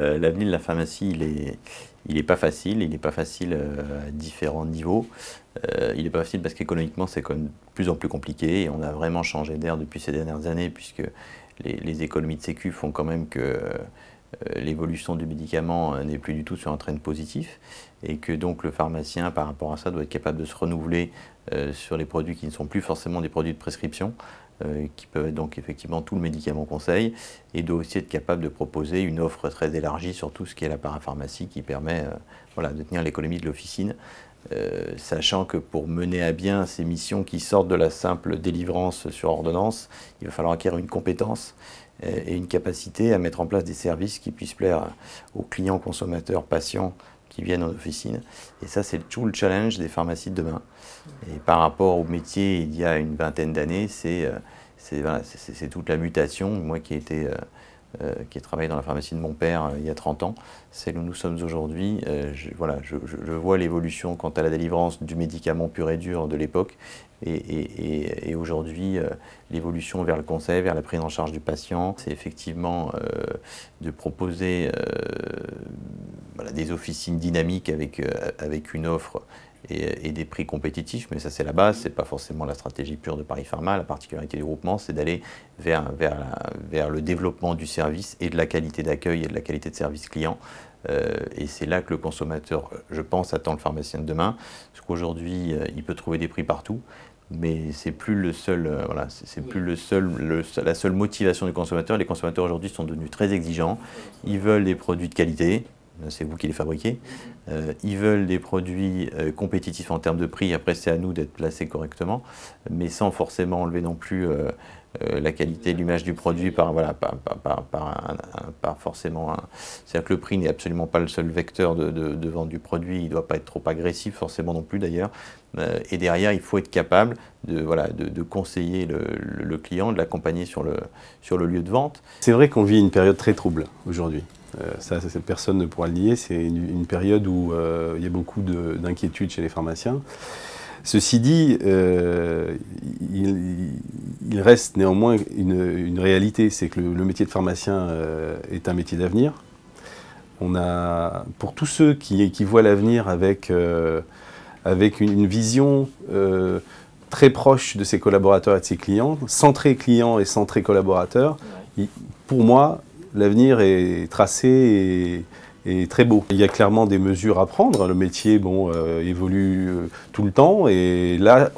L'avenir de la pharmacie, il est pas facile. Il n'est pas facile à différents niveaux. Il n'est pas facile parce qu'économiquement, c'est quand même de plus en plus compliqué. Et on a vraiment changé d'air depuis ces dernières années, puisque les économies de sécu font quand même que l'évolution du médicament n'est plus du tout sur un trend positif. Et que donc le pharmacien, par rapport à ça, doit être capable de se renouveler sur les produits qui ne sont plus forcément des produits de prescription, qui peuvent être donc effectivement tout le médicament conseil, et doit aussi être capable de proposer une offre très élargie sur tout ce qui est la parapharmacie qui permet voilà, de tenir l'économie de l'officine, sachant que pour mener à bien ces missions qui sortent de la simple délivrance sur ordonnance, il va falloir acquérir une compétence et une capacité à mettre en place des services qui puissent plaire aux clients, consommateurs, patients qui viennent en officine. Et ça, c'est tout le challenge des pharmacies de demain. Et par rapport au métier il y a une vingtaine d'années, c'est toute la mutation. Moi qui ai travaillé dans la pharmacie de mon père il y a 30 ans, celle où nous sommes aujourd'hui, je vois l'évolution quant à la délivrance du médicament pur et dur de l'époque, et aujourd'hui l'évolution vers le conseil, vers la prise en charge du patient. C'est effectivement de proposer des officines dynamiques avec une offre et des prix compétitifs, mais ça c'est la base, c'est pas forcément la stratégie pure de Paris Pharma. La particularité du groupement, c'est d'aller vers le développement du service et de la qualité d'accueil et de la qualité de service client. Et c'est là que le consommateur, je pense, attend le pharmacien de demain, parce qu'aujourd'hui, il peut trouver des prix partout, mais c'est plus le seul, c'est plus la seule motivation du consommateur. Les consommateurs aujourd'hui sont devenus très exigeants, ils veulent des produits de qualité. C'est vous qui les fabriquez. Ils veulent des produits compétitifs en termes de prix. Après, c'est à nous d'être placés correctement, mais sans forcément enlever non plus la qualité, l'image du produit par forcément. C'est-à-dire que le prix n'est absolument pas le seul vecteur de vente du produit. Il ne doit pas être trop agressif, forcément non plus d'ailleurs. Et derrière, il faut être capable de conseiller le client, de l'accompagner sur le lieu de vente. C'est vrai qu'on vit une période très trouble aujourd'hui. Ça, personne ne pourra le nier, c'est une période où il y a beaucoup d'inquiétudes chez les pharmaciens. Ceci dit, il reste néanmoins une réalité, c'est que le métier de pharmacien est un métier d'avenir. Pour tous ceux qui voient l'avenir avec une vision très proche de ses collaborateurs et de ses clients, centré client et centré collaborateur, pour moi, l'avenir est tracé et très beau. Il y a clairement des mesures à prendre. Le métier évolue tout le temps, et là,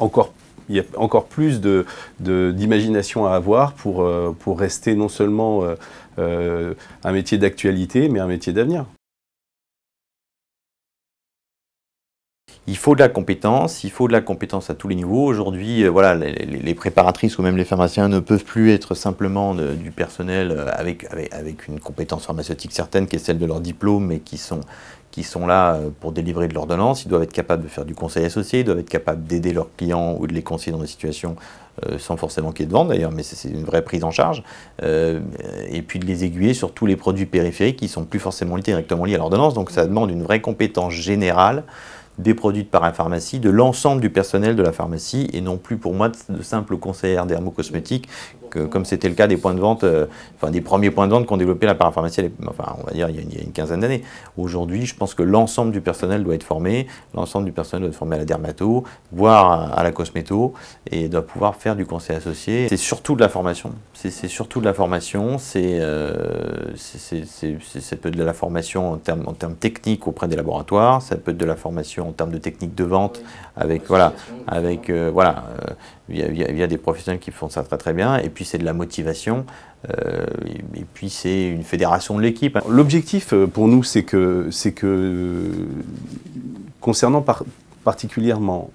il y a encore plus d'imagination à avoir pour rester non seulement un métier d'actualité, mais un métier d'avenir. Il faut de la compétence à tous les niveaux. Aujourd'hui, voilà, les préparatrices ou même les pharmaciens ne peuvent plus être simplement du personnel avec une compétence pharmaceutique certaine qui est celle de leur diplôme, mais qui sont là pour délivrer de l'ordonnance. Ils doivent être capables de faire du conseil associé, ils doivent être capables d'aider leurs clients ou de les conseiller dans des situations sans forcément qu'il y ait de vente d'ailleurs, mais c'est une vraie prise en charge. Et puis de les aiguiller sur tous les produits périphériques qui ne sont plus forcément directement liés à l'ordonnance. Donc ça demande une vraie compétence générale des produits de parapharmacie, de l'ensemble du personnel de la pharmacie, et non plus pour moi de simples conseillères dermocosmétiques, comme c'était le cas des points de vente, des premiers points de vente qu'ont développé la parapharmacie, on va dire il y a une quinzaine d'années. Aujourd'hui, je pense que l'ensemble du personnel doit être formé, l'ensemble du personnel doit être formé à la dermato, voire à la cosméto, et doit pouvoir faire du conseil associé. C'est surtout de la formation. C'est surtout de la formation, ça peut être de la formation en termes techniques auprès des laboratoires, ça peut être de la formation en termes de techniques de vente, il y a des professionnels qui font ça très très bien, et puis c'est de la motivation, et puis c'est une fédération de l'équipe. L'objectif pour nous, c'est que concernant particulièrement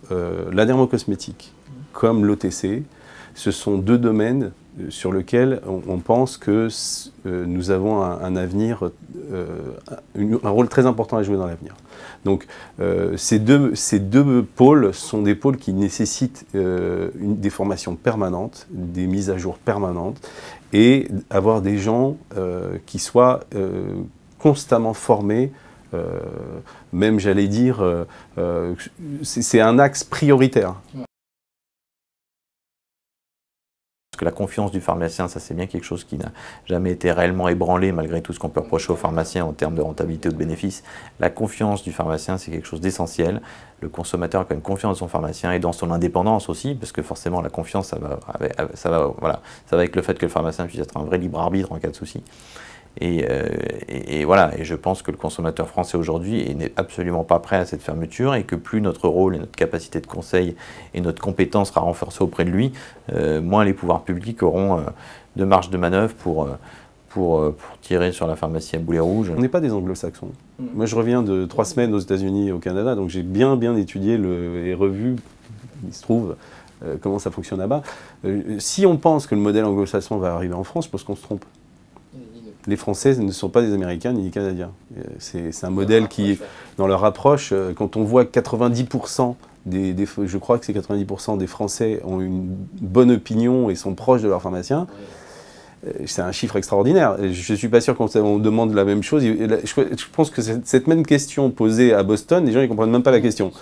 la dermocosmétique comme l'OTC, ce sont deux domaines sur lesquels on pense que nous avons un avenir, un rôle très important à jouer dans l'avenir. Donc ces deux pôles sont des pôles qui nécessitent des formations permanentes, des mises à jour permanentes, et avoir des gens qui soient constamment formés, même j'allais dire, c'est un axe prioritaire. que la confiance du pharmacien, ça c'est bien quelque chose qui n'a jamais été réellement ébranlé, malgré tout ce qu'on peut reprocher aux pharmaciens en termes de rentabilité ou de bénéfices. La confiance du pharmacien, c'est quelque chose d'essentiel. Le consommateur a quand même confiance dans son pharmacien et dans son indépendance aussi, parce que forcément la confiance, ça va avec le fait que le pharmacien puisse être un vrai libre arbitre en cas de souci. Et voilà, et je pense que le consommateur français aujourd'hui n'est absolument pas prêt à cette fermeture et que plus notre rôle et notre capacité de conseil et notre compétence sera renforcée auprès de lui, moins les pouvoirs publics auront de marge de manœuvre pour tirer sur la pharmacie à boulet rouge. On n'est pas des anglo-saxons. Moi je reviens de 3 semaines aux États-Unis et au Canada, donc j'ai bien étudié et revu, il se trouve, comment ça fonctionne là-bas. Si on pense que le modèle anglo-saxon va arriver en France, je pense qu'on se trompe. Les Français ne sont pas des Américains ni des Canadiens. C'est un modèle qui, dans leur approche, quand on voit 90%, je crois que c'est 90% des Français ont une bonne opinion et sont proches de leur pharmacien, c'est un chiffre extraordinaire. Je ne suis pas sûr qu'on demande la même chose. Je pense que cette même question posée à Boston, les gens ne comprennent même pas la question.